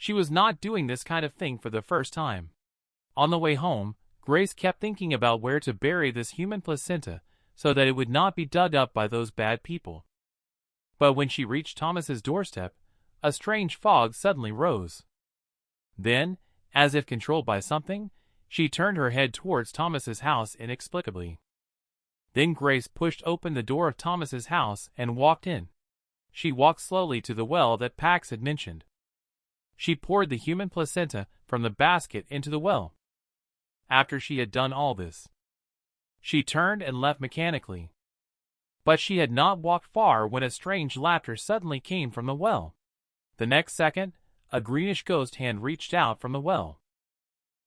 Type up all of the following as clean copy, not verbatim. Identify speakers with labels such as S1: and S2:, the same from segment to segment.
S1: She was not doing this kind of thing for the first time. On the way home, Grace kept thinking about where to bury this human placenta so that it would not be dug up by those bad people. But when she reached Thomas's doorstep, a strange fog suddenly rose. Then, as if controlled by something, she turned her head towards Thomas's house inexplicably. Then Grace pushed open the door of Thomas's house and walked in. She walked slowly to the well that Pax had mentioned. She poured the human placenta from the basket into the well. After she had done all this, she turned and left mechanically. But she had not walked far when a strange laughter suddenly came from the well. The next second, a greenish ghost hand reached out from the well.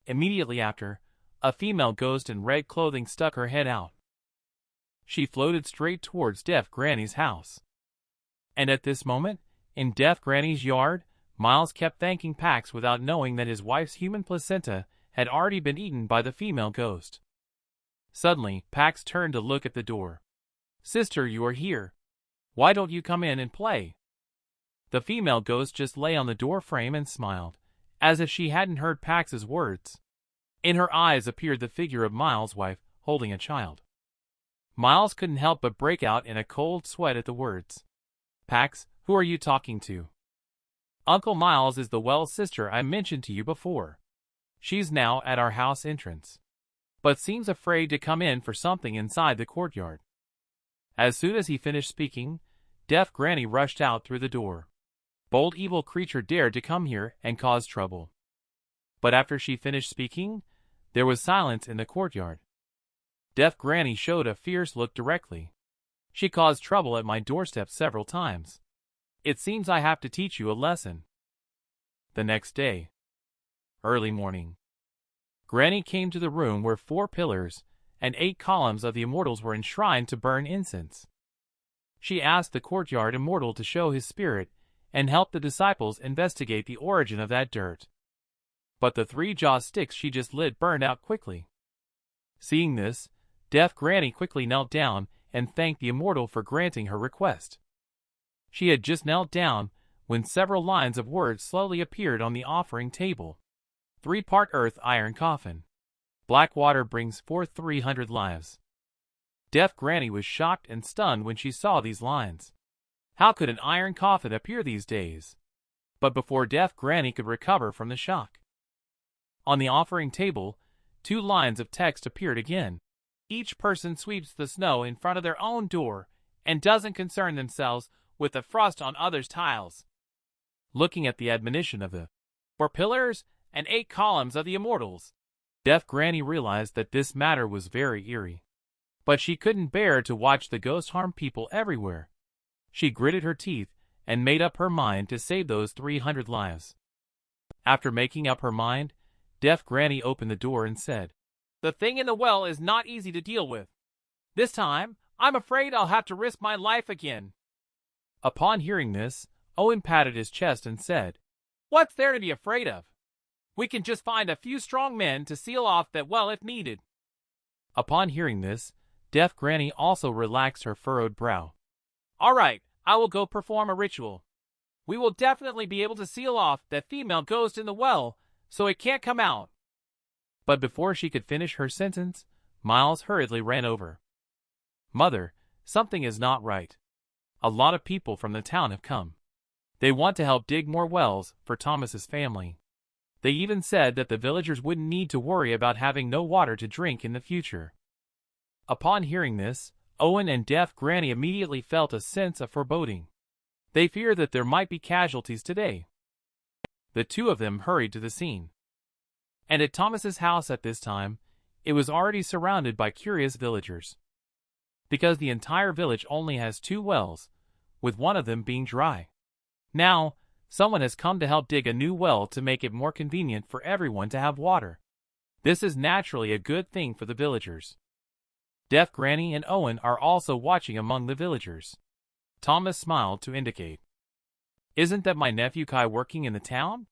S1: Immediately after, a female ghost in red clothing stuck her head out. She floated straight towards Deaf Granny's house. And at this moment, in Deaf Granny's yard, Miles kept thanking Pax without knowing that his wife's human placenta had already been eaten by the female ghost. Suddenly, Pax turned to look at the door. "Sister, you are here. Why don't you come in and play?" The female ghost just lay on the door frame and smiled, as if she hadn't heard Pax's words. In her eyes appeared the figure of Miles' wife holding a child. Miles couldn't help but break out in a cold sweat at the words. "Pax, who are you talking to?" "Uncle Miles is the well sister I mentioned to you before. She's now at our house entrance, but seems afraid to come in for something inside the courtyard." As soon as he finished speaking, Deaf Granny rushed out through the door. Bold evil creature dared to come here and cause trouble. But after she finished speaking, there was silence in the courtyard. Deaf Granny showed a fierce look directly. "She caused trouble at my doorstep several times. It seems I have to teach you a lesson." The next day, early morning, Granny came to the room where 4 pillars and 8 columns of the immortals were enshrined to burn incense. She asked the courtyard immortal to show his spirit and help the disciples investigate the origin of that dirt. But the 3-jaw sticks she just lit burned out quickly. Seeing this, Deaf Granny quickly knelt down and thanked the immortal for granting her request. She had just knelt down when several lines of words slowly appeared on the offering table. 3-part earth iron coffin. Black water brings forth 300 lives. Deaf Granny was shocked and stunned when she saw these lines. How could an iron coffin appear these days? But before Deaf Granny could recover from the shock, on the offering table, 2 lines of text appeared again. Each person sweeps the snow in front of their own door and doesn't concern themselves with the frost on others' tiles. Looking at the admonition of the 4 pillars and 8 columns of the immortals, Deaf Granny realized that this matter was very eerie. But she couldn't bear to watch the ghost harm people everywhere. She gritted her teeth and made up her mind to save those 300 lives. After making up her mind, Deaf Granny opened the door and said, "The thing in the well is not easy to deal with. This time, I'm afraid I'll have to risk my life again." Upon hearing this, Owen patted his chest and said, "What's there to be afraid of? We can just find a few strong men to seal off that well if needed." Upon hearing this, Deaf Granny also relaxed her furrowed brow. "All right, I will go perform a ritual. We will definitely be able to seal off that female ghost in the well, so it can't come out." But before she could finish her sentence, Miles hurriedly ran over. "Mother, something is not right. A lot of people from the town have come. They want to help dig more wells for Thomas's family. They even said that the villagers wouldn't need to worry about having no water to drink in the future." Upon hearing this, Owen and Deaf Granny immediately felt a sense of foreboding. They feared that there might be casualties today. The 2 of them hurried to the scene. And at Thomas's house at this time, it was already surrounded by curious villagers. Because the entire village only has 2 wells, with one of them being dry. Now, someone has come to help dig a new well to make it more convenient for everyone to have water. This is naturally a good thing for the villagers. Deaf Granny and Owen are also watching among the villagers. Thomas smiled to indicate, "Isn't that my nephew Kai working in the town?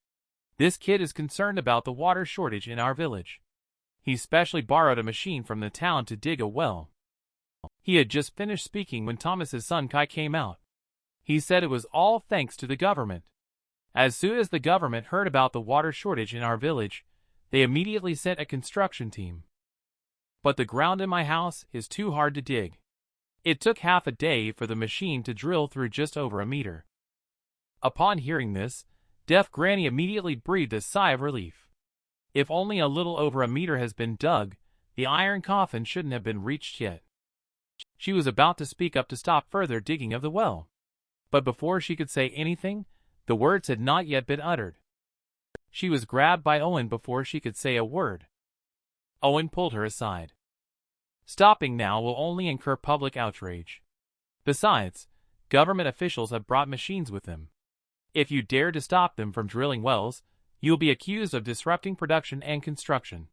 S1: This kid is concerned about the water shortage in our village. He specially borrowed a machine from the town to dig a well." He had just finished speaking when Thomas's son Kai came out. He said it was all thanks to the government. As soon as the government heard about the water shortage in our village, they immediately sent a construction team. But the ground in my house is too hard to dig. It took half a day for the machine to drill through just over a meter. Upon hearing this, Deaf Granny immediately breathed a sigh of relief. If only a little over a meter has been dug, the iron coffin shouldn't have been reached yet. She was about to speak up to stop further digging of the well. But before she could say anything, the words had not yet been uttered. She was grabbed by Owen before she could say a word. Owen pulled her aside. Stopping now will only incur public outrage. Besides, government officials have brought machines with them. If you dare to stop them from drilling wells, you'll be accused of disrupting production and construction.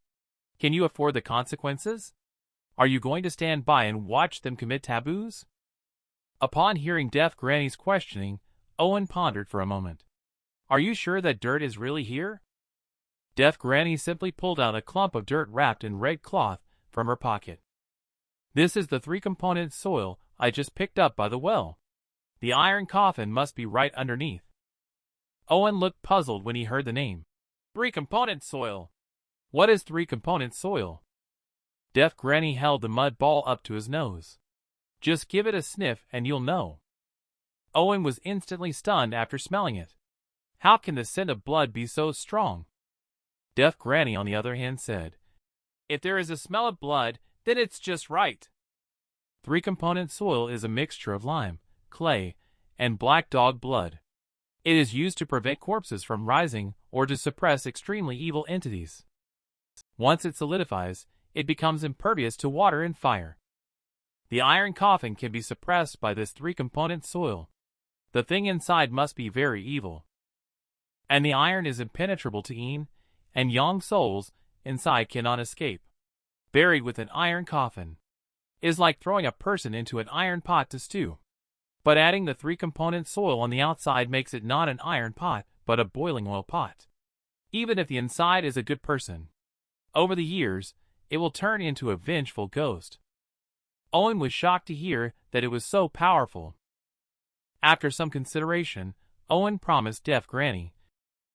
S1: Can you afford the consequences? Are you going to stand by and watch them commit taboos? Upon hearing Deaf Granny's questioning, Owen pondered for a moment. Are you sure that dirt is really here? Deaf Granny simply pulled out a clump of dirt wrapped in red cloth from her pocket. This is the three-component soil I just picked up by the well. The iron coffin must be right underneath. Owen looked puzzled when he heard the name. Three-component soil. What is three-component soil? Deaf Granny held the mud ball up to his nose. Just give it a sniff and you'll know. Owen was instantly stunned after smelling it. How can the scent of blood be so strong? Deaf Granny, on the other hand, said, If there is a smell of blood, then it's just right. Three-component soil is a mixture of lime, clay, and black dog blood. It is used to prevent corpses from rising or to suppress extremely evil entities. Once it solidifies, it becomes impervious to water and fire. The iron coffin can be suppressed by this three-component soil. The thing inside must be very evil. And the iron is impenetrable to yin and yang souls inside cannot escape. Buried with an iron coffin is like throwing a person into an iron pot to stew. But adding the three-component soil on the outside makes it not an iron pot, but a boiling oil pot. Even if the inside is a good person, over the years, it will turn into a vengeful ghost. Owen was shocked to hear that it was so powerful. After some consideration, Owen promised Deaf Granny,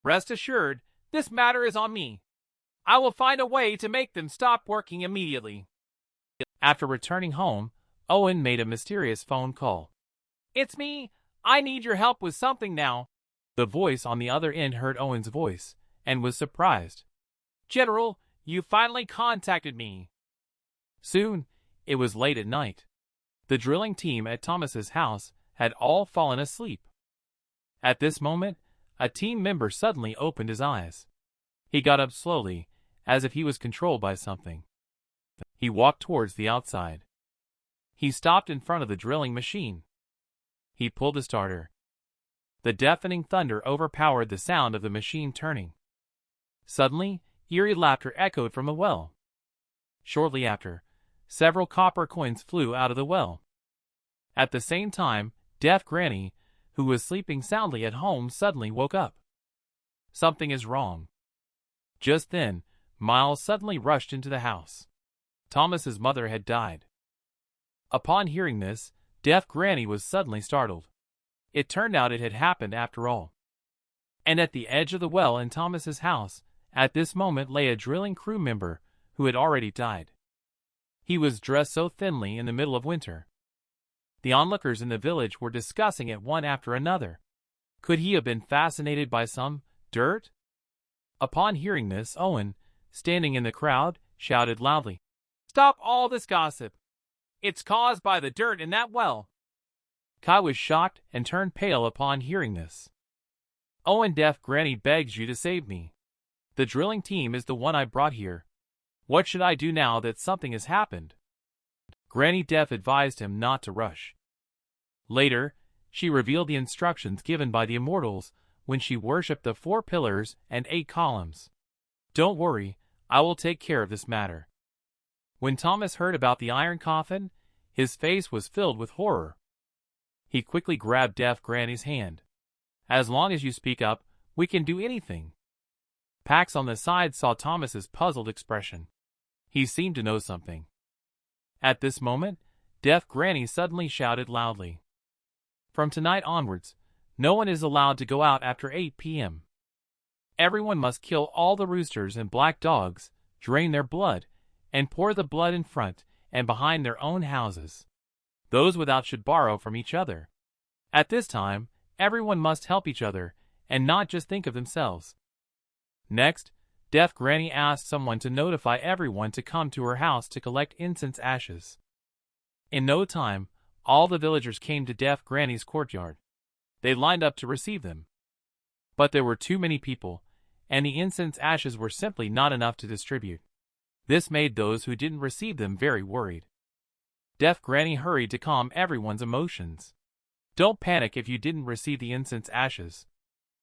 S1: Rest assured, this matter is on me. I will find a way to make them stop working immediately. After returning home, Owen made a mysterious phone call. It's me. I need your help with something now. The voice on the other end heard Owen's voice and was surprised. General, you finally contacted me. Soon, it was late at night. The drilling team at Thomas's house had all fallen asleep. At this moment, a team member suddenly opened his eyes. He got up slowly, as if he was controlled by something. He walked towards the outside. He stopped in front of the drilling machine. He pulled the starter. The deafening thunder overpowered the sound of the machine turning. Suddenly, eerie laughter echoed from the well. Shortly after, several copper coins flew out of the well. At the same time, Deaf Granny, who was sleeping soundly at home, suddenly woke up. Something is wrong. Just then, Miles suddenly rushed into the house. Thomas's mother had died. Upon hearing this, Deaf Granny was suddenly startled. It turned out it had happened after all. And at the edge of the well in Thomas's house, at this moment lay a drilling crew member who had already died. He was dressed so thinly in the middle of winter. The onlookers in the village were discussing it one after another. Could he have been fascinated by some dirt? Upon hearing this, Owen, standing in the crowd, shouted loudly, Stop all this gossip! It's caused by the dirt in that well. Kai was shocked and turned pale upon hearing this. Owen, Deaf Granny begs you to save me. The drilling team is the one I brought here. What should I do now that something has happened? Granny Deaf advised him not to rush. Later, she revealed the instructions given by the immortals when she worshipped the 4 pillars and 8 columns. Don't worry, I will take care of this matter. When Thomas heard about the iron coffin, his face was filled with horror. He quickly grabbed Deaf Granny's hand. As long as you speak up, we can do anything. Pax on the side saw Thomas's puzzled expression. He seemed to know something. At this moment, Deaf Granny suddenly shouted loudly, From tonight onwards, No one is allowed to go out after 8 p.m. Everyone must kill all the roosters and black dogs, drain their blood, and pour the blood in front and behind their own houses. Those without should borrow from each other. At this time, everyone must help each other and not just think of themselves. Next, Deaf Granny asked someone to notify everyone to come to her house to collect incense ashes. In no time, all the villagers came to Deaf Granny's courtyard. They lined up to receive them. But there were too many people, and the incense ashes were simply not enough to distribute. This made those who didn't receive them very worried. Deaf Granny hurried to calm everyone's emotions. Don't panic if you didn't receive the incense ashes.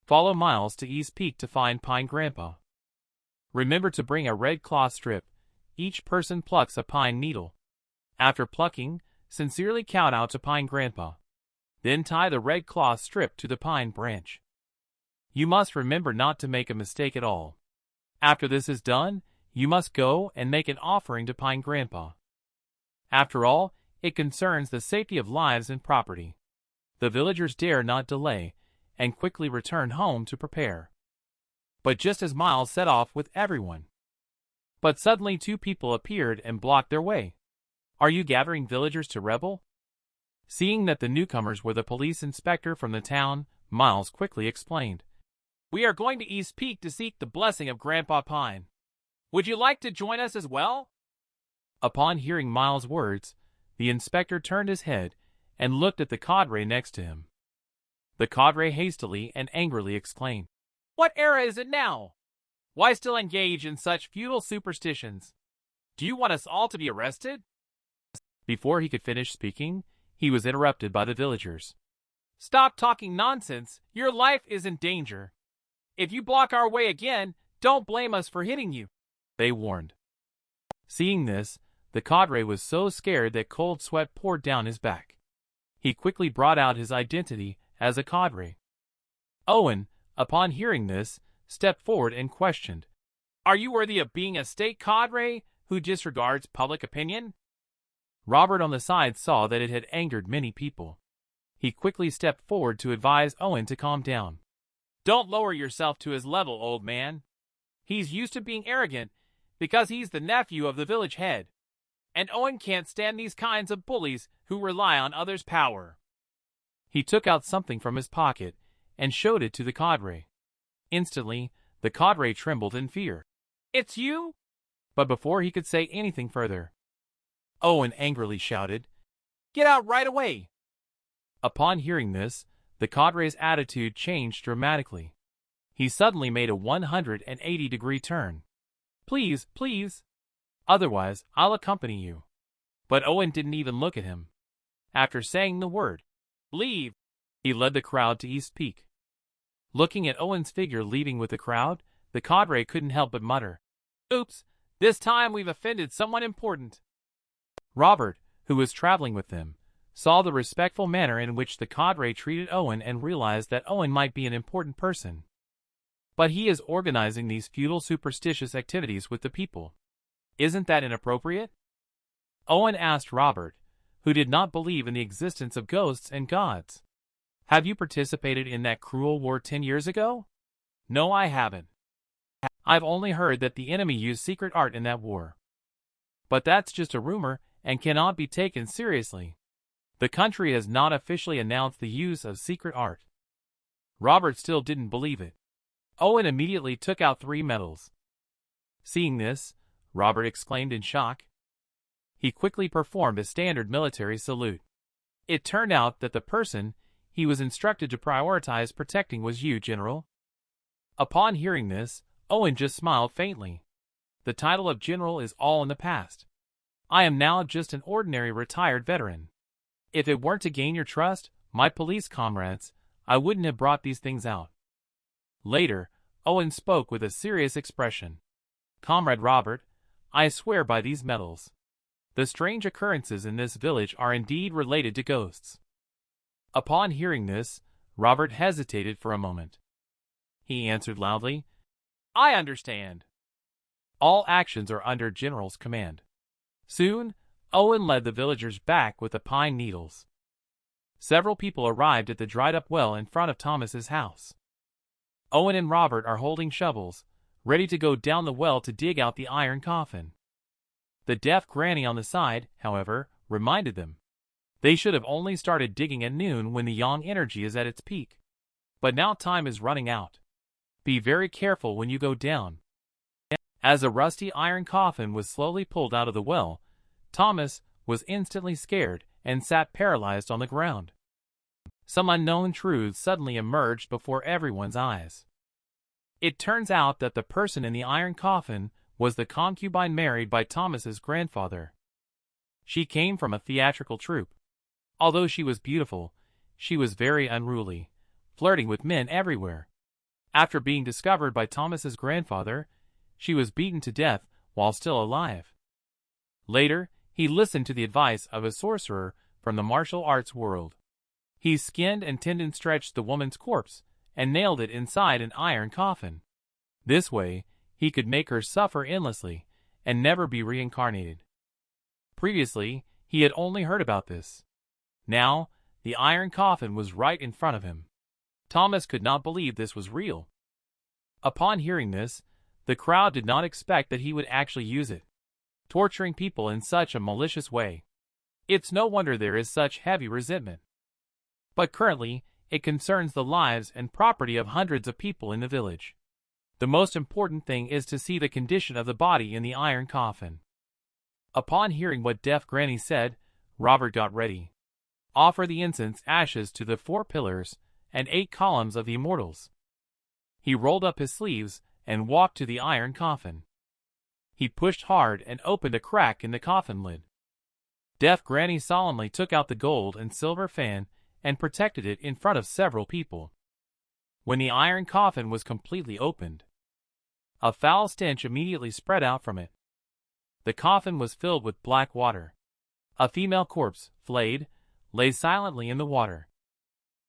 S1: Follow Miles to East Peak to find Pine Grandpa. Remember to bring a red cloth strip. Each person plucks a pine needle. After plucking, sincerely count out to Pine Grandpa. Then tie the red cloth strip to the pine branch. You must remember not to make a mistake at all. After this is done, you must go and make an offering to Pine Grandpa. After all, it concerns the safety of lives and property. The villagers dare not delay, and quickly return home to prepare. But just as Miles set off with everyone. But suddenly 2 people appeared and blocked their way. Are you gathering villagers to rebel? Seeing that the newcomers were the police inspector from the town, Miles quickly explained. We are going to East Peak to seek the blessing of Grandpa Pine. Would you like to join us as well? Upon hearing Miles' words, the inspector turned his head and looked at the cadre next to him. The cadre hastily and angrily exclaimed, What era is it now? Why still engage in such futile superstitions? Do you want us all to be arrested? Before he could finish speaking, he was interrupted by the villagers. Stop talking nonsense. Your life is in danger. If you block our way again, don't blame us for hitting you, they warned. Seeing this, the cadre was so scared that cold sweat poured down his back. He quickly brought out his identity as a cadre. Owen, upon hearing this, stepped forward and questioned, Are you worthy of being a state cadre who disregards public opinion? Robert on the side saw that it had angered many people. He quickly stepped forward to advise Owen to calm down. Don't lower yourself to his level, old man. He's used to being arrogant because he's the nephew of the village head. And Owen can't stand these kinds of bullies who rely on others' power. He took out something from his pocket and showed it to the cadre. Instantly, the cadre trembled in fear. It's you? But before he could say anything further, Owen angrily shouted, Get out right away! Upon hearing this, the cadre's attitude changed dramatically. He suddenly made a 180-degree turn. Please, please. Otherwise, I'll accompany you. But Owen didn't even look at him. After saying the word, Leave, he led the crowd to East Peak. Looking at Owen's figure leaving with the crowd, the cadre couldn't help but mutter, Oops, this time we've offended someone important. Robert, who was traveling with them, saw the respectful manner in which the cadre treated Owen and realized that Owen might be an important person. But he is organizing these futile superstitious activities with the people. Isn't that inappropriate? Owen asked Robert, who did not believe in the existence of ghosts and gods. Have you participated in that cruel war 10 years ago? No, I haven't. I've only heard that the enemy used secret art in that war. But that's just a rumor and cannot be taken seriously. The country has not officially announced the use of secret art. Robert still didn't believe it. Owen immediately took out 3 medals. Seeing this, Robert exclaimed in shock. He quickly performed a standard military salute. It turned out that the person he was instructed to prioritize protecting was you, General. Upon hearing this, Owen just smiled faintly. The title of General is all in the past. I am now just an ordinary retired veteran. If it weren't to gain your trust, my police comrades, I wouldn't have brought these things out. Later, Owen spoke with a serious expression. Comrade Robert, I swear by these medals. The strange occurrences in this village are indeed related to ghosts. Upon hearing this, Robert hesitated for a moment. He answered loudly, I understand. All actions are under General's command. Soon, Owen led the villagers back with the pine needles. Several people arrived at the dried-up well in front of Thomas's house. Owen and Robert are holding shovels, ready to go down the well to dig out the iron coffin. The deaf granny on the side, however, reminded them. They should have only started digging at noon when the yang energy is at its peak. But now time is running out. Be very careful when you go down. As a rusty iron coffin was slowly pulled out of the well, Thomas was instantly scared and sat paralyzed on the ground. Some unknown truths suddenly emerged before everyone's eyes. It turns out that the person in the iron coffin was the concubine married by Thomas's grandfather. She came from a theatrical troupe. Although she was beautiful, she was very unruly, flirting with men everywhere. After being discovered by Thomas's grandfather, she was beaten to death while still alive. Later, he listened to the advice of a sorcerer from the martial arts world. He skinned and tendon-stretched the woman's corpse and nailed it inside an iron coffin. This way, he could make her suffer endlessly and never be reincarnated. Previously, he had only heard about this. Now, the iron coffin was right in front of him. Thomas could not believe this was real. Upon hearing this, the crowd did not expect that he would actually use it, torturing people in such a malicious way. It's no wonder there is such heavy resentment. But currently, it concerns the lives and property of hundreds of people in the village. The most important thing is to see the condition of the body in the iron coffin. Upon hearing what Deaf Granny said, Robert got ready. Offer the incense ashes to the 4 pillars and 8 columns of the immortals. He rolled up his sleeves and walked to the iron coffin. He pushed hard and opened a crack in the coffin lid. Deaf Granny solemnly took out the gold and silver fan and protected it in front of several people. When the iron coffin was completely opened, a foul stench immediately spread out from it. The coffin was filled with black water. A female corpse, flayed, lay silently in the water.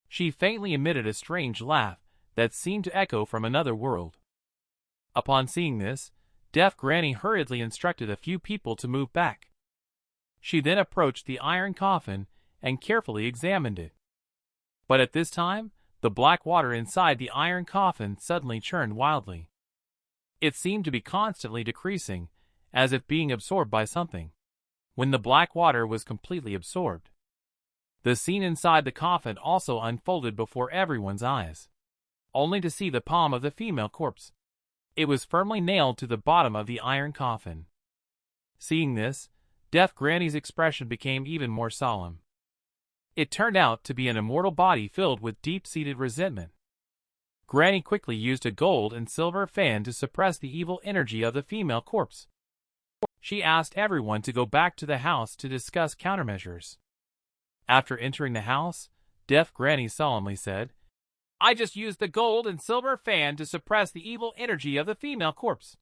S1: She faintly emitted a strange laugh that seemed to echo from another world. Upon seeing this, Deaf Granny hurriedly instructed a few people to move back. She then approached the iron coffin and carefully examined it. But at this time, the black water inside the iron coffin suddenly churned wildly. It seemed to be constantly decreasing, as if being absorbed by something. When the black water was completely absorbed, the scene inside the coffin also unfolded before everyone's eyes, only to see the palm of the female corpse. It was firmly nailed to the bottom of the iron coffin. Seeing this, Deaf Granny's expression became even more solemn. It turned out to be an immortal body filled with deep-seated resentment. Granny quickly used a gold and silver fan to suppress the evil energy of the female corpse. She asked everyone to go back to the house to discuss countermeasures. After entering the house, Deaf Granny solemnly said, "I just used the gold and silver fan to suppress the evil energy of the female corpse.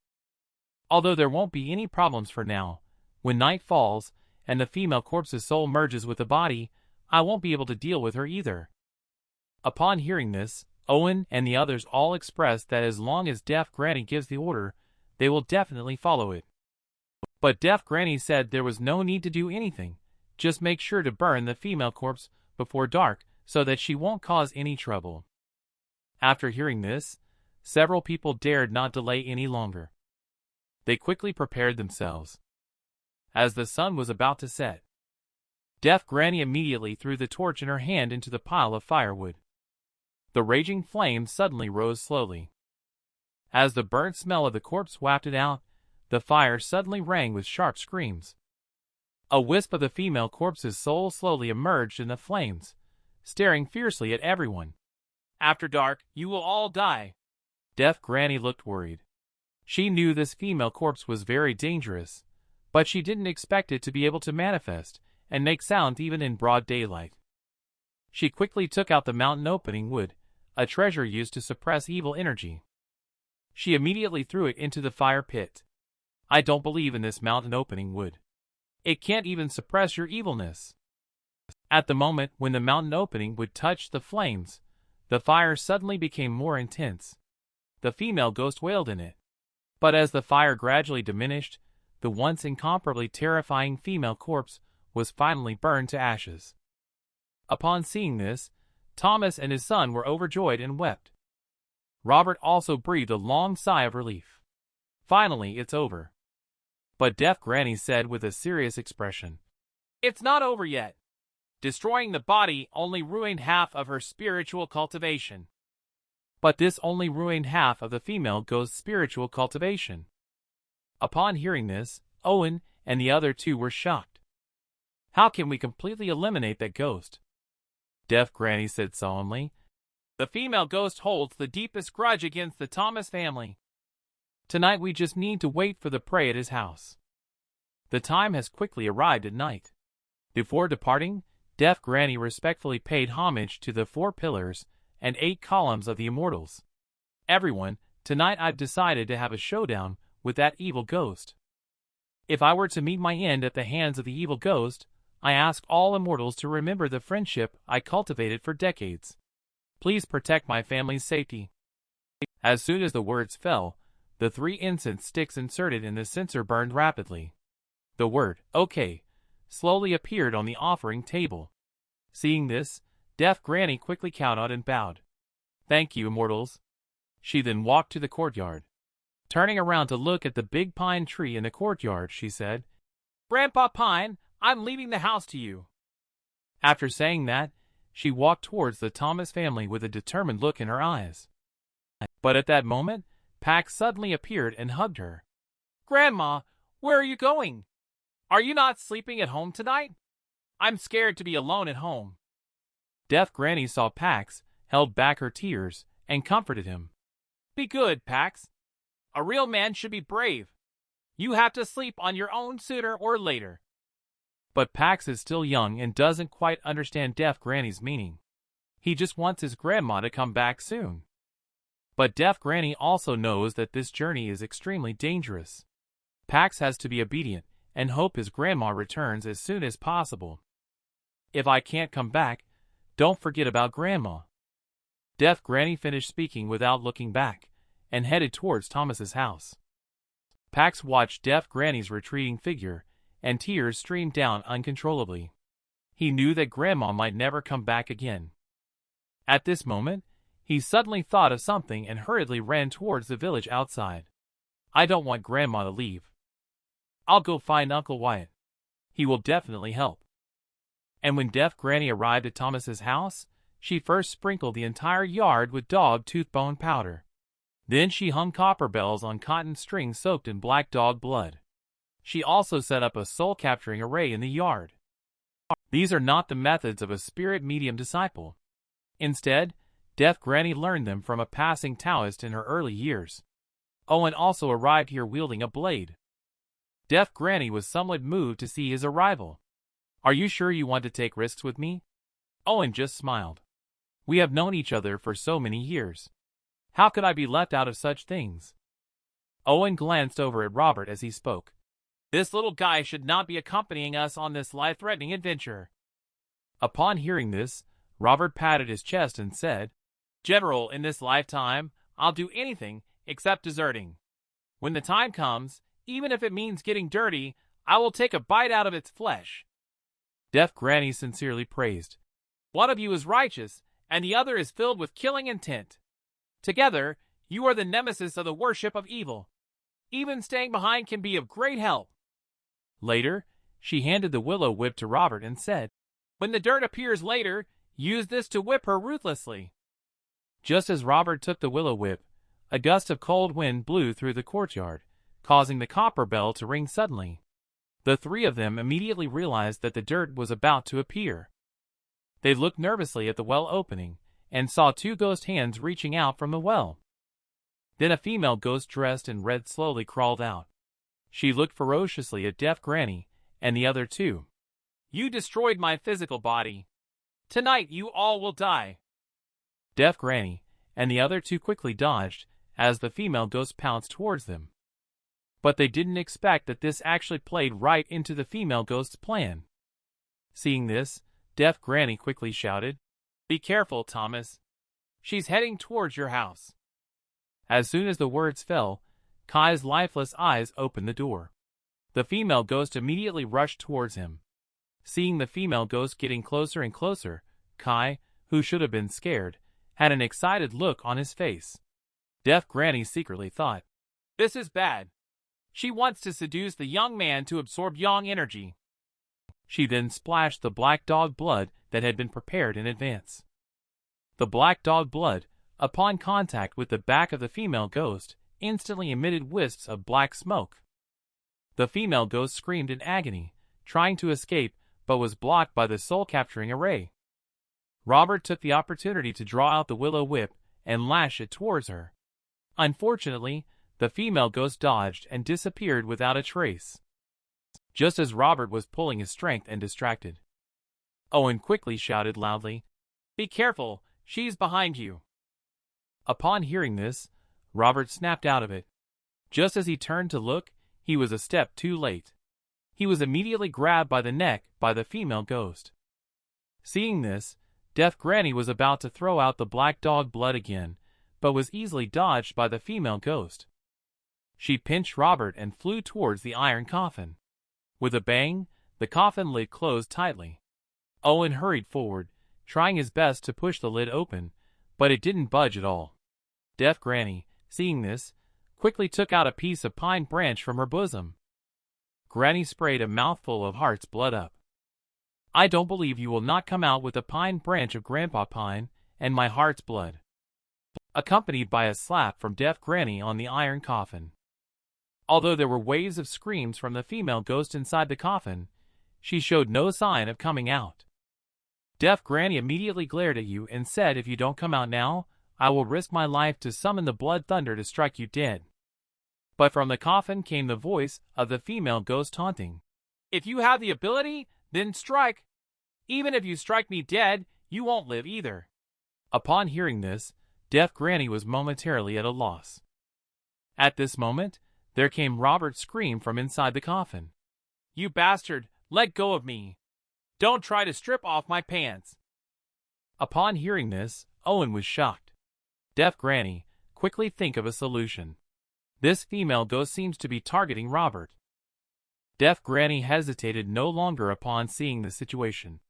S1: Although there won't be any problems for now, when night falls and the female corpse's soul merges with the body, I won't be able to deal with her either." Upon hearing this, Owen and the others all expressed that as long as Deaf Granny gives the order, they will definitely follow it. But Deaf Granny said there was no need to do anything, just make sure to burn the female corpse before dark so that she won't cause any trouble. After hearing this, several people dared not delay any longer. They quickly prepared themselves. As the sun was about to set, Deaf Granny immediately threw the torch in her hand into the pile of firewood. The raging flames suddenly rose slowly. As the burnt smell of the corpse wafted out, the fire suddenly rang with sharp screams. A wisp of the female corpse's soul slowly emerged in the flames, staring fiercely at everyone. "After dark, you will all die." Deaf Granny looked worried. She knew this female corpse was very dangerous, but she didn't expect it to be able to manifest and make sound even in broad daylight. She quickly took out the mountain opening wood, a treasure used to suppress evil energy. She immediately threw it into the fire pit. "I don't believe in this mountain opening wood. It can't even suppress your evilness." At the moment when the mountain opening would touch the flames, the fire suddenly became more intense. The female ghost wailed in it. But as the fire gradually diminished, the once incomparably terrifying female corpse was finally burned to ashes. Upon seeing this, Thomas and his son were overjoyed and wept. Robert also breathed a long sigh of relief. Finally, it's over. But deaf Granny said with a serious expression, "It's not over yet. Destroying the body only ruined half of her spiritual cultivation." But this only ruined half of the female ghost's spiritual cultivation. Upon hearing this, Owen and the other two were shocked. "How can we completely eliminate that ghost?" Deaf Granny said solemnly, "The female ghost holds the deepest grudge against the Thomas family. Tonight we just need to wait for the prey at his house." The time has quickly arrived at night. Before departing, Deaf Granny respectfully paid homage to the 4 pillars and 8 columns of the immortals. "Everyone, tonight I've decided to have a showdown with that evil ghost. If I were to meet my end at the hands of the evil ghost, I ask all immortals to remember the friendship I cultivated for decades. Please protect my family's safety." As soon as the words fell, the 3 incense sticks inserted in the censer burned rapidly. The word, "OK," slowly appeared on the offering table. Seeing this, Deaf Granny quickly kowtowed and bowed. "Thank you, immortals." She then walked to the courtyard. Turning around to look at the big pine tree in the courtyard, she said, "Grandpa Pine, I'm leaving the house to you." After saying that, she walked towards the Thomas family with a determined look in her eyes. But at that moment, Pax suddenly appeared and hugged her. "Grandma, where are you going? Are you not sleeping at home tonight? I'm scared to be alone at home." Deaf Granny saw Pax, held back her tears, and comforted him. "Be good, Pax. A real man should be brave. You have to sleep on your own sooner or later." But Pax is still young and doesn't quite understand Deaf Granny's meaning. He just wants his grandma to come back soon. But Deaf Granny also knows that this journey is extremely dangerous. Pax has to be obedient and hope his grandma returns as soon as possible. "If I can't come back, don't forget about Grandma." Deaf Granny finished speaking without looking back, and headed towards Thomas's house. Pax watched Deaf Granny's retreating figure, and tears streamed down uncontrollably. He knew that Grandma might never come back again. At this moment, he suddenly thought of something and hurriedly ran towards the village outside. "I don't want Grandma to leave. I'll go find Uncle Wyatt. He will definitely help." And when Deaf Granny arrived at Thomas's house, she first sprinkled the entire yard with dog tooth bone powder. Then she hung copper bells on cotton strings soaked in black dog blood. She also set up a soul-capturing array in the yard. These are not the methods of a spirit medium disciple. Instead, Deaf Granny learned them from a passing Taoist in her early years. Owen also arrived here wielding a blade. Deaf Granny was somewhat moved to see his arrival. "Are you sure you want to take risks with me?" Owen just smiled. "We have known each other for so many years. How could I be left out of such things?" Owen glanced over at Robert as he spoke. "This little guy should not be accompanying us on this life-threatening adventure." Upon hearing this, Robert patted his chest and said, "General, in this lifetime, I'll do anything except deserting. When the time comes, even if it means getting dirty, I will take a bite out of its flesh." Deaf Granny sincerely praised. "One of you is righteous, and the other is filled with killing intent. Together, you are the nemesis of the worship of evil. Even staying behind can be of great help." Later, she handed the willow whip to Robert and said, "When the dirt appears later, use this to whip her ruthlessly." Just as Robert took the willow whip, a gust of cold wind blew through the courtyard, causing the copper bell to ring suddenly. The 3 of them immediately realized that the dirt was about to appear. They looked nervously at the well opening, and saw 2 ghost hands reaching out from the well. Then a female ghost dressed in red slowly crawled out. She looked ferociously at Deaf Granny and the other 2. "You destroyed my physical body. Tonight you all will die." Deaf Granny and the other 2 quickly dodged as the female ghost pounced towards them. But they didn't expect that this actually played right into the female ghost's plan. Seeing this, Deaf Granny quickly shouted, "Be careful, Thomas. She's heading towards your house." As soon as the words fell, Kai's lifeless eyes opened the door. The female ghost immediately rushed towards him. Seeing the female ghost getting closer and closer, Kai, who should have been scared, had an excited look on his face. Deaf Granny secretly thought, "This is bad. She wants to seduce the young man to absorb yang energy." She then splashed the black dog blood that had been prepared in advance. The black dog blood, upon contact with the back of the female ghost, instantly emitted wisps of black smoke. The female ghost screamed in agony, trying to escape, but was blocked by the soul-capturing array. Robert took the opportunity to draw out the willow whip and lash it towards her. Unfortunately, the female ghost dodged and disappeared without a trace. Just as Robert was pulling his strength and distracted, Owen quickly shouted loudly, "Be careful, she's behind you." Upon hearing this, Robert snapped out of it. Just as he turned to look, he was a step too late. He was immediately grabbed by the neck by the female ghost. Seeing this, Deaf Granny was about to throw out the black dog blood again, but was easily dodged by the female ghost. She pinched Robert and flew towards the iron coffin. With a bang, the coffin lid closed tightly. Owen hurried forward, trying his best to push the lid open, but it didn't budge at all. Deaf Granny, seeing this, quickly took out a piece of pine branch from her bosom. Granny sprayed a mouthful of Heart's blood up. "I don't believe you will not come out with a pine branch of Grandpa Pine and my Heart's blood," accompanied by a slap from Deaf Granny on the iron coffin. Although there were waves of screams from the female ghost inside the coffin, she showed no sign of coming out. Deaf Granny immediately glared at you and said, "If you don't come out now, I will risk my life to summon the blood thunder to strike you dead." But from the coffin came the voice of the female ghost taunting, "If you have the ability, then strike. Even if you strike me dead, you won't live either." Upon hearing this, Deaf Granny was momentarily at a loss. At this moment, there came Robert's scream from inside the coffin. "You bastard, let go of me. Don't try to strip off my pants." Upon hearing this, Owen was shocked. Deaf Granny, quickly think of a solution. This female ghost seems to be targeting Robert. Deaf Granny hesitated no longer upon seeing the situation.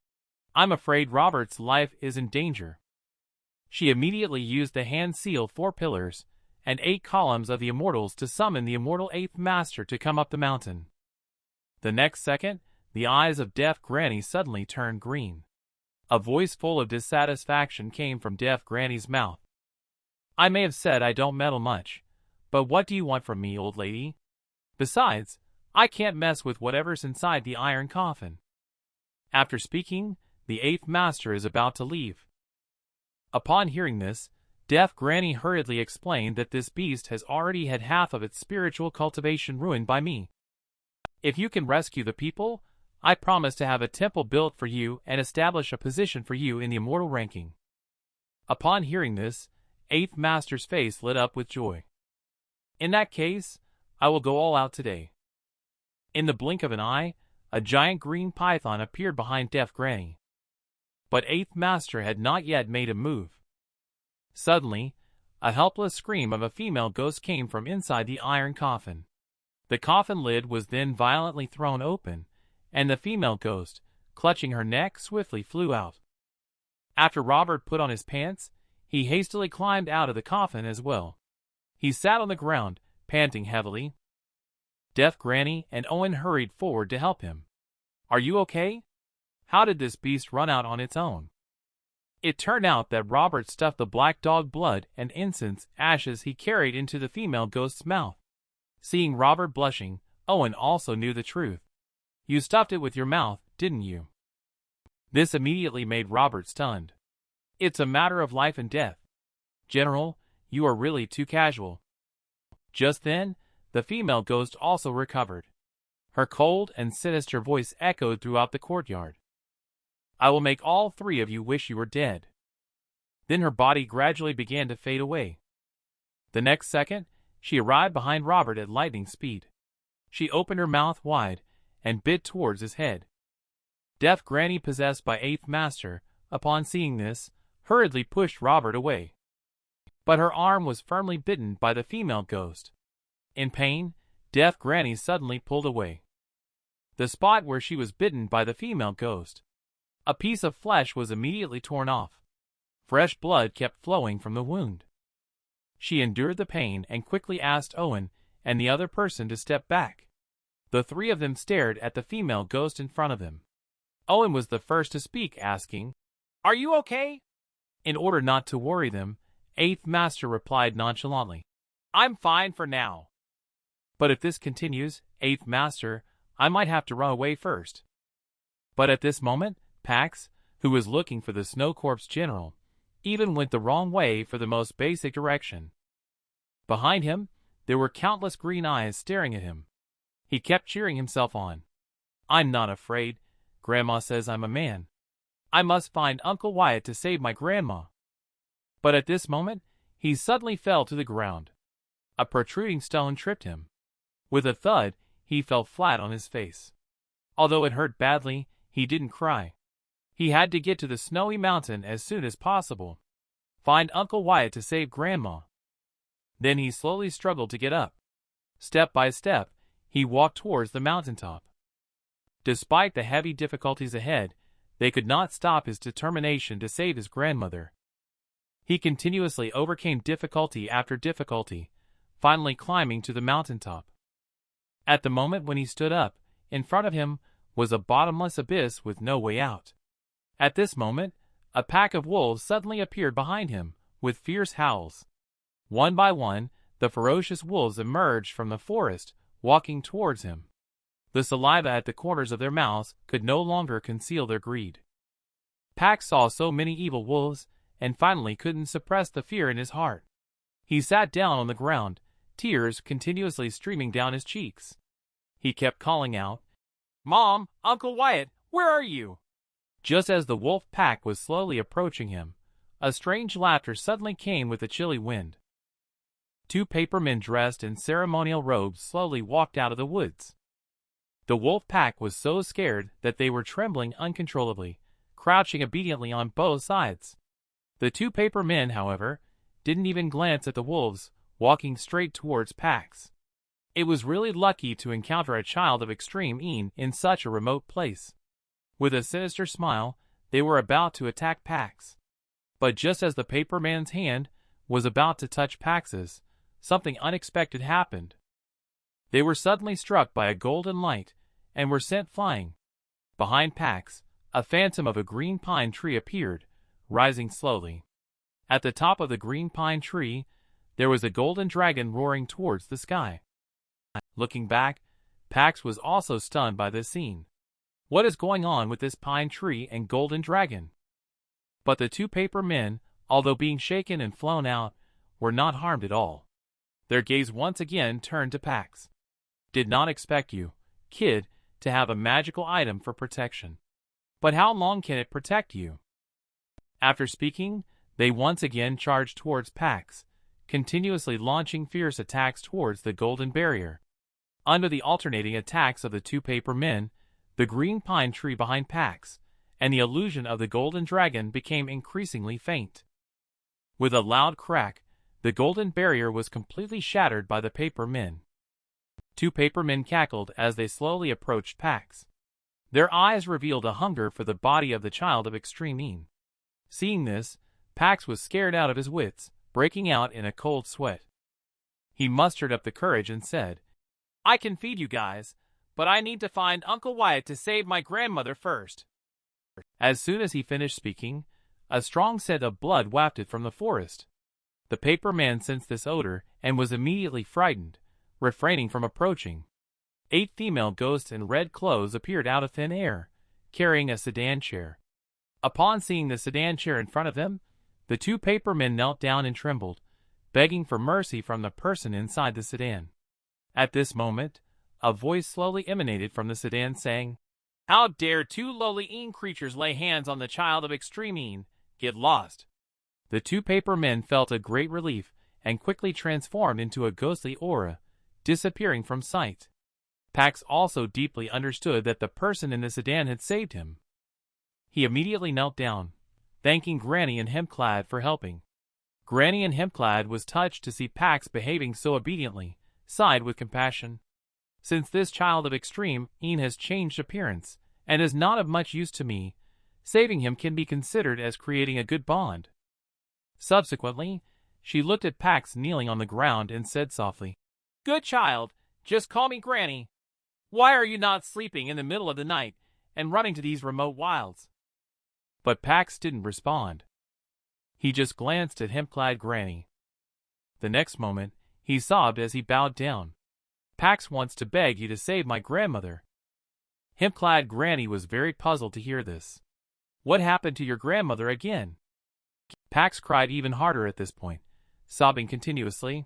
S1: "I'm afraid Robert's life is in danger." She immediately used the hand seal 4 pillars and 8 columns of the immortals to summon the immortal 8th master to come up the mountain. The next second, the eyes of Deaf Granny suddenly turned green. A voice full of dissatisfaction came from Deaf Granny's mouth. "I may have said I don't meddle much, but what do you want from me, old lady? Besides, I can't mess with whatever's inside the iron coffin." After speaking, the 8th master is about to leave. Upon hearing this, Deaf Granny hurriedly explained that this beast has already had half of its spiritual cultivation ruined by me. "If you can rescue the people, I promise to have a temple built for you and establish a position for you in the immortal ranking." Upon hearing this, 8th Master's face lit up with joy. "In that case, I will go all out today." In the blink of an eye, a giant green python appeared behind Deaf Granny. But 8th Master had not yet made a move. Suddenly, a helpless scream of a female ghost came from inside the iron coffin. The coffin lid was then violently thrown open, and the female ghost, clutching her neck, swiftly flew out. After Robert put on his pants, he hastily climbed out of the coffin as well. He sat on the ground, panting heavily. Deaf Granny and Owen hurried forward to help him. "Are you okay? How did this beast run out on its own?" It turned out that Robert stuffed the black dog blood and incense ashes he carried into the female ghost's mouth. Seeing Robert blushing, Owen also knew the truth. "You stuffed it with your mouth, didn't you?" This immediately made Robert stunned. "It's a matter of life and death. General, you are really too casual." Just then, the female ghost also recovered. Her cold and sinister voice echoed throughout the courtyard. "I will make all 3 of you wish you were dead." Then her body gradually began to fade away. The next second, she arrived behind Robert at lightning speed. She opened her mouth wide and bit towards his head. Deaf Granny, possessed by 8th Master, upon seeing this, hurriedly pushed Robert away. But her arm was firmly bitten by the female ghost. In pain, Deaf Granny suddenly pulled away. The spot where she was bitten by the female ghost A piece of flesh was immediately torn off. Fresh blood kept flowing from the wound. She endured the pain and quickly asked Owen and the other person to step back. The three of them stared at the female ghost in front of them. Owen was the first to speak, asking, "Are you okay?" In order not to worry them, Eighth Master replied nonchalantly, "I'm fine for now. But if this continues, Eighth Master, I might have to run away first." But at this moment, Pax, who was looking for the Snow Corps general, even went the wrong way for the most basic direction. Behind him, there were countless green eyes staring at him. He kept cheering himself on. "I'm not afraid. Grandma says I'm a man. I must find Uncle Wyatt to save my grandma." But at this moment, he suddenly fell to the ground. A protruding stone tripped him. With a thud, he fell flat on his face. Although it hurt badly, he didn't cry. He had to get to the snowy mountain as soon as possible. Find Uncle Wyatt to save Grandma. Then he slowly struggled to get up. Step by step, he walked towards the mountaintop. Despite the heavy difficulties ahead, they could not stop his determination to save his grandmother. He continuously overcame difficulty after difficulty, finally climbing to the mountaintop. At the moment when he stood up, in front of him was a bottomless abyss with no way out. At this moment, a pack of wolves suddenly appeared behind him, with fierce howls. One by one, the ferocious wolves emerged from the forest, walking towards him. The saliva at the corners of their mouths could no longer conceal their greed. Pax saw so many evil wolves, and finally couldn't suppress the fear in his heart. He sat down on the ground, tears continuously streaming down his cheeks. He kept calling out, "Mom, Uncle Wyatt, where are you?" Just as the wolf pack was slowly approaching him, a strange laughter suddenly came with a chilly wind. Two papermen dressed in ceremonial robes slowly walked out of the woods. The wolf pack was so scared that they were trembling uncontrollably, crouching obediently on both sides. The two papermen, however, didn't even glance at the wolves, walking straight towards Pax. It was really lucky to encounter a child of extreme in such a remote place. With a sinister smile, they were about to attack Pax. But just as the paperman's hand was about to touch Pax's, something unexpected happened. They were suddenly struck by a golden light and were sent flying. Behind Pax, a phantom of a green pine tree appeared, rising slowly. At the top of the green pine tree, there was a golden dragon roaring towards the sky. Looking back, Pax was also stunned by this scene. What is going on with this pine tree and golden dragon? But the two paper men, although being shaken and flown out, were not harmed at all. Their gaze once again turned to Pax. "Did not expect you, kid, to have a magical item for protection. But how long can it protect you?" After speaking, they once again charged towards Pax, continuously launching fierce attacks towards the golden barrier. Under the alternating attacks of the two paper men, the green pine tree behind Pax, and the illusion of the golden dragon became increasingly faint. With a loud crack, the golden barrier was completely shattered by the paper men. Two paper men cackled as they slowly approached Pax. Their eyes revealed a hunger for the body of the child of extreme. Seeing this, Pax was scared out of his wits, breaking out in a cold sweat. He mustered up the courage and said, "I can feed you guys, but I need to find Uncle Wyatt to save my grandmother first." As soon as he finished speaking, a strong scent of blood wafted from the forest. The paper man sensed this odor and was immediately frightened, refraining from approaching. 8 female ghosts in red clothes appeared out of thin air, carrying a sedan chair. Upon seeing the sedan chair in front of them, the two paper men knelt down and trembled, begging for mercy from the person inside the sedan. At this moment, a voice slowly emanated from the sedan saying, "How dare two lowly creatures lay hands on the child of extreme? Get lost." The two paper men felt a great relief and quickly transformed into a ghostly aura, disappearing from sight. Pax also deeply understood that the person in the sedan had saved him. He immediately knelt down, thanking Granny and Hempclad for helping. Granny and Hempclad was touched to see Pax behaving so obediently, sighed with compassion. "Since this child of extreme has changed appearance, and is not of much use to me, Saving him can be considered as creating a good bond. Subsequently, she looked at Pax kneeling on the ground and said softly, "Good child, just call me Granny. Why are you not sleeping in the middle of the night and running to these remote wilds?" But Pax didn't respond. He just glanced at hemp-clad Granny. The next moment, he sobbed as he bowed down. "Pax wants to beg you to save my grandmother." Hemp-clad Granny was very puzzled to hear this. "What happened to your grandmother again?" Pax cried even harder at this point, sobbing continuously.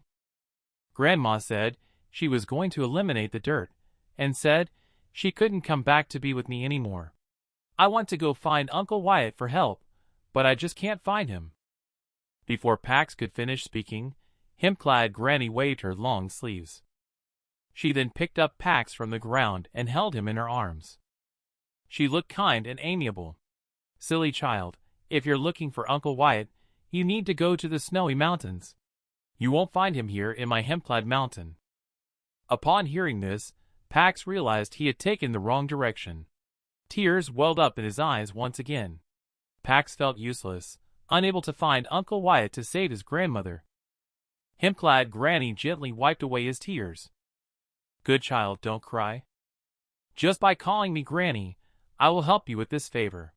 S1: Grandma said she was going to eliminate the dirt, and said she couldn't come back to be with me anymore. "I want to go find Uncle Wyatt for help, but I just can't find him." Before Pax could finish speaking, hemp-clad Granny waved her long sleeves. She then picked up Pax from the ground and held him in her arms. She looked kind and amiable. "Silly child, if you're looking for Uncle Wyatt, you need to go to the snowy mountains. You won't find him here in my hemp-clad mountain." Upon hearing this, Pax realized he had taken the wrong direction. Tears welled up in his eyes once again. Pax felt useless, unable to find Uncle Wyatt to save his grandmother. Hemp-clad Granny gently wiped away his tears. "Good child, don't cry. Just by calling me Granny, I will help you with this favor.